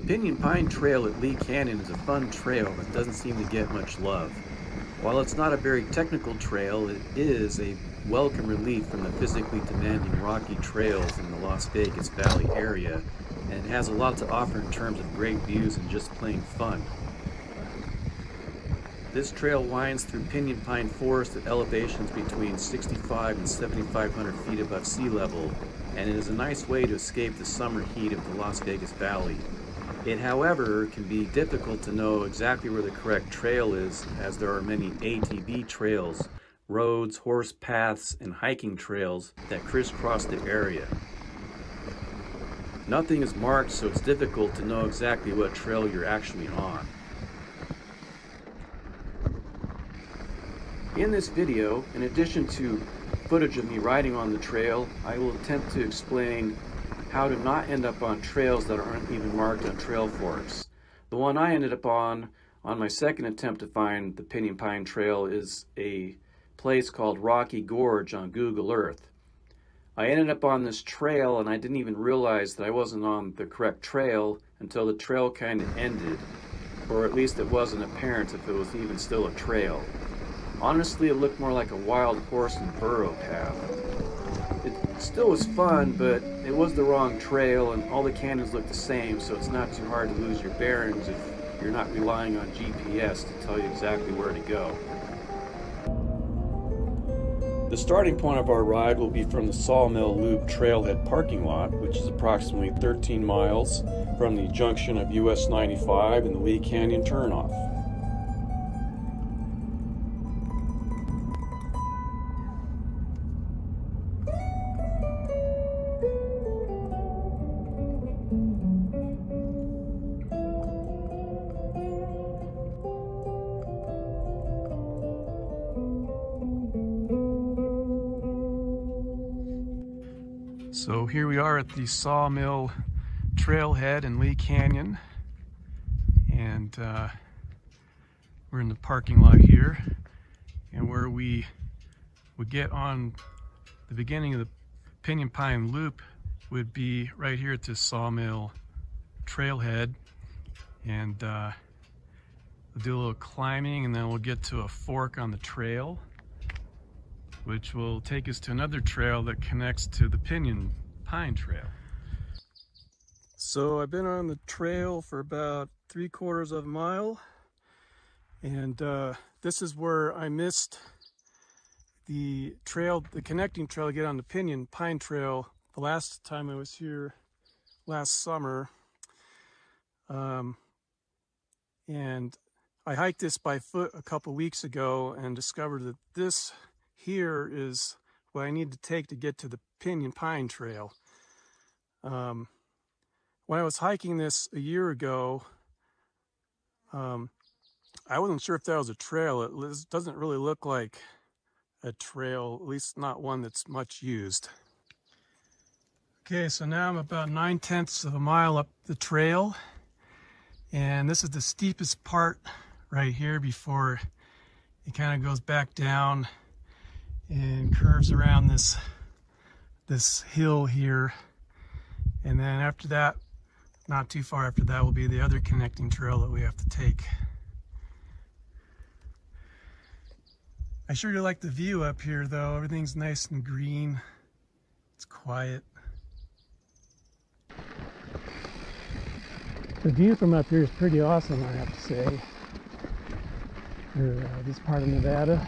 Pinion Pine Trail at Lee Canyon is a fun trail that doesn't seem to get much love. While it's not a very technical trail, it is a welcome relief from the physically demanding rocky trails in the Las Vegas Valley area, and it has a lot to offer in terms of great views and just plain fun. This trail winds through Pinion Pine Forest at elevations between 65 and 7,500 feet above sea level, and it is a nice way to escape the summer heat of the Las Vegas Valley. It, however, can be difficult to know exactly where the correct trail is, as there are many ATV trails, roads, horse paths, and hiking trails that crisscross the area. Nothing is marked, so it's difficult to know exactly what trail you're actually on. In this video, in addition to footage of me riding on the trail, I will attempt to explain how to not end up on trails that aren't even marked on trail forks. The one I ended up on my second attempt to find the Pinion Pine Trail, is a place called Rocky Gorge on Google Earth. I ended up on this trail and I didn't even realize that I wasn't on the correct trail until the trail kind of ended, or at least it wasn't apparent if it was even still a trail. Honestly, it looked more like a wild horse and burro path. It still was fun, but it was the wrong trail and all the canyons look the same, so it's not too hard to lose your bearings if you're not relying on GPS to tell you exactly where to go. The starting point of our ride will be from the Sawmill Loop Trailhead parking lot, which is approximately 13 miles from the junction of US 95 and the Lee Canyon turnoff. So here we are at the Sawmill Trailhead in Lee Canyon, and we're in the parking lot here, and where we would get on the beginning of the Pinion Pine Loop would be right here at this Sawmill Trailhead, and we'll do a little climbing and then we'll get to a fork on the trail, which will take us to another trail that connects to the Pinion Pine Trail. So I've been on the trail for about 3/4 of a mile, and this is where I missed the trail, the connecting trail to get on the Pinion Pine Trail the last time I was here last summer. And I hiked this by foot a couple weeks ago and discovered that this here is what I need to take to get to the Pinion Pine Trail. When I was hiking this a year ago, I wasn't sure if that was a trail. It doesn't really look like a trail, at least not one that's much used. Okay, so now I'm about 9/10 of a mile up the trail, and this is the steepest part right here before it kind of goes back down and curves around this hill here. And then after that, not too far after that, will be the other connecting trail that we have to take. I sure do like the view up here though. Everything's nice and green. It's quiet. The view from up here is pretty awesome, I have to say, for this part of Nevada.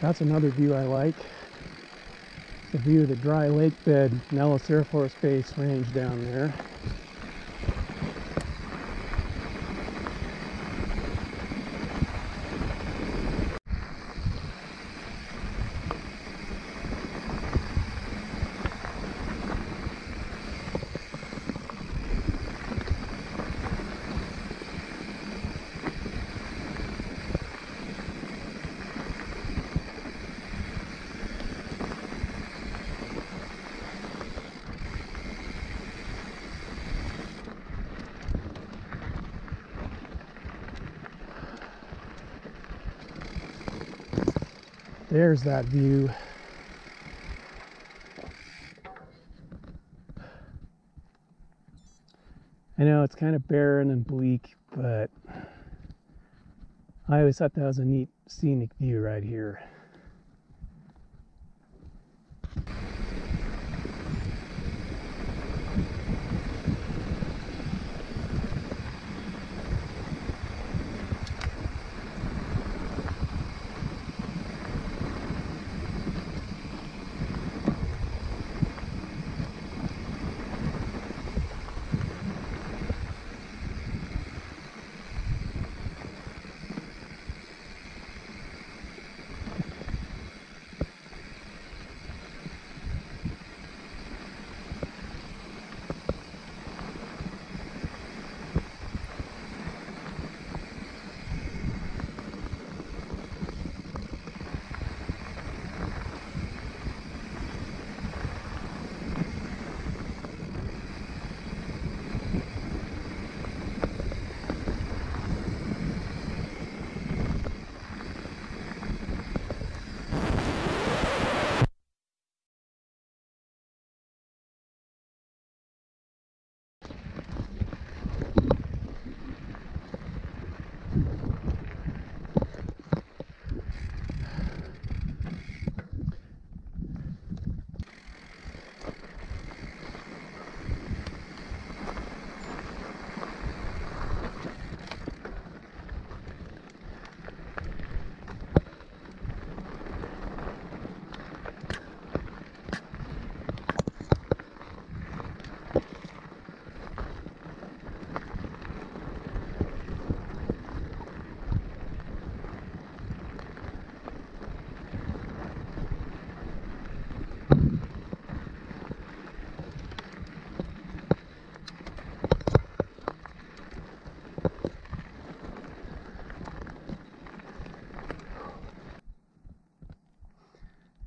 That's another view I like. The view of the dry lake bed, Nellis Air Force Base range down there. There's that view. I know it's kind of barren and bleak, but I always thought that was a neat scenic view right here.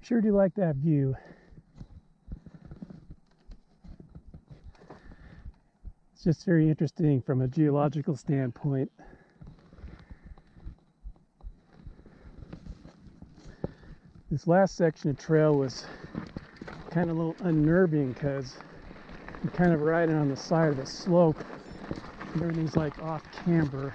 Sure do like that view. It's just very interesting from a geological standpoint. This last section of trail was kind of a little unnerving because you're kind of riding on the side of a slope and everything's like off camber.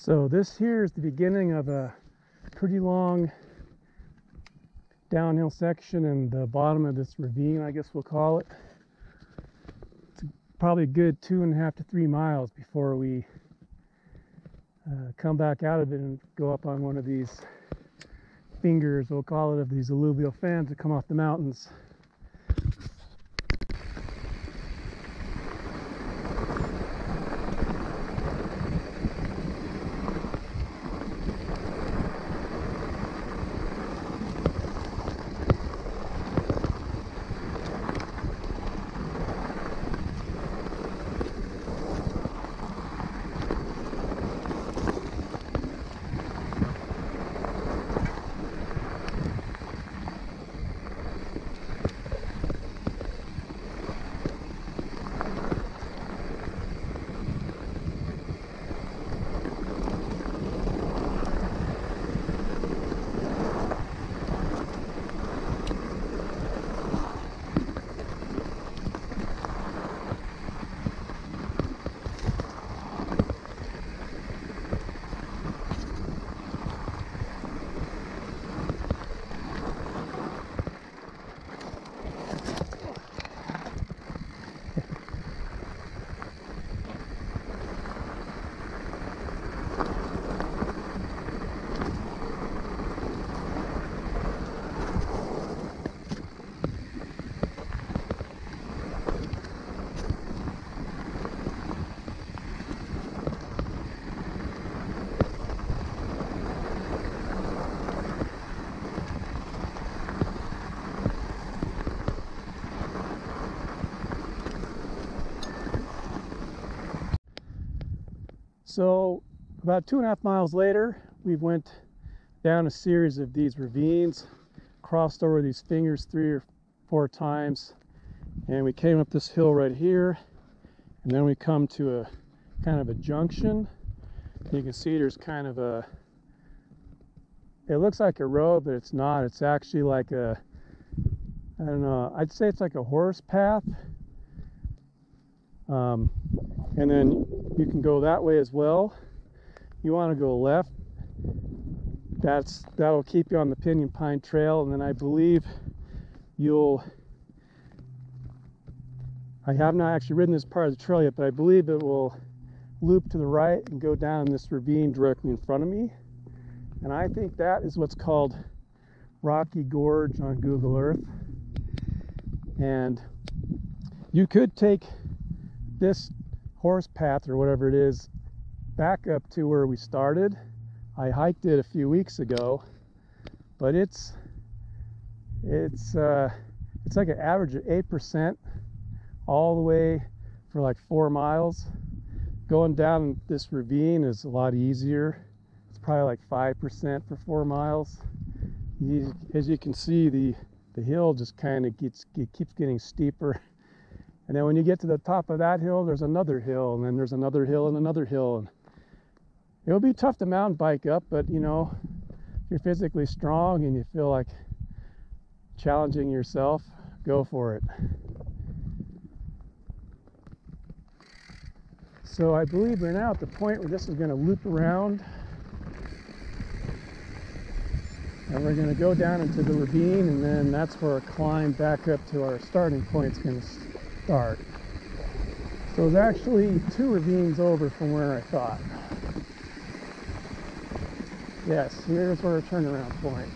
So this here is the beginning of a pretty long downhill section and the bottom of this ravine, I guess we'll call it. It's probably a good 2.5 to 3 miles before we come back out of it and go up on one of these fingers, we'll call it, of these alluvial fans that come off the mountains. So about 2.5 miles later, we went down a series of these ravines, crossed over these fingers 3 or 4 times, and we came up this hill right here, and then we come to a kind of a junction. You can see there's kind of a, it looks like a road, but it's not. It's actually like a, I don't know, I'd say it's like a horse path. And then you can go that way as well. You want to go left. That'll keep you on the Pinion Pine Trail, and then I believe I have not actually ridden this part of the trail yet, but I believe it will loop to the right and go down this ravine directly in front of me. And I think that is what's called Rocky Gorge on Google Earth. And you could take this horse path or whatever it is back up to where we started. I hiked it a few weeks ago, but it's like an average of 8% all the way for like 4 miles. Going down this ravine is a lot easier. It's probably like 5% for 4 miles. As you can see, the hill just kind of keeps getting steeper. And then when you get to the top of that hill, there's another hill, and then there's another hill and another hill. And it'll be tough to mountain bike up, but you know, if you're physically strong and you feel like challenging yourself, go for it. So I believe we're now at the point where this is going to loop around, and we're going to go down into the ravine, and then that's where our climb back up to our starting point is going to start. So it's actually 2 ravines over from where I thought. Yes, here's our turnaround point.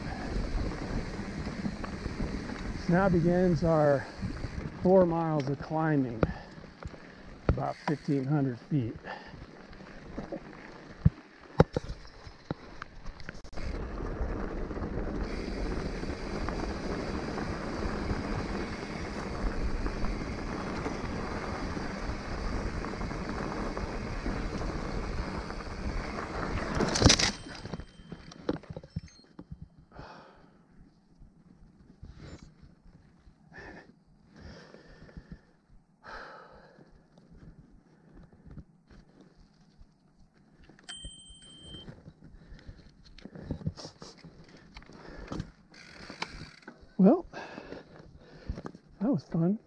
So now begins our 4 miles of climbing, about 1,500 feet. Well, that was fun.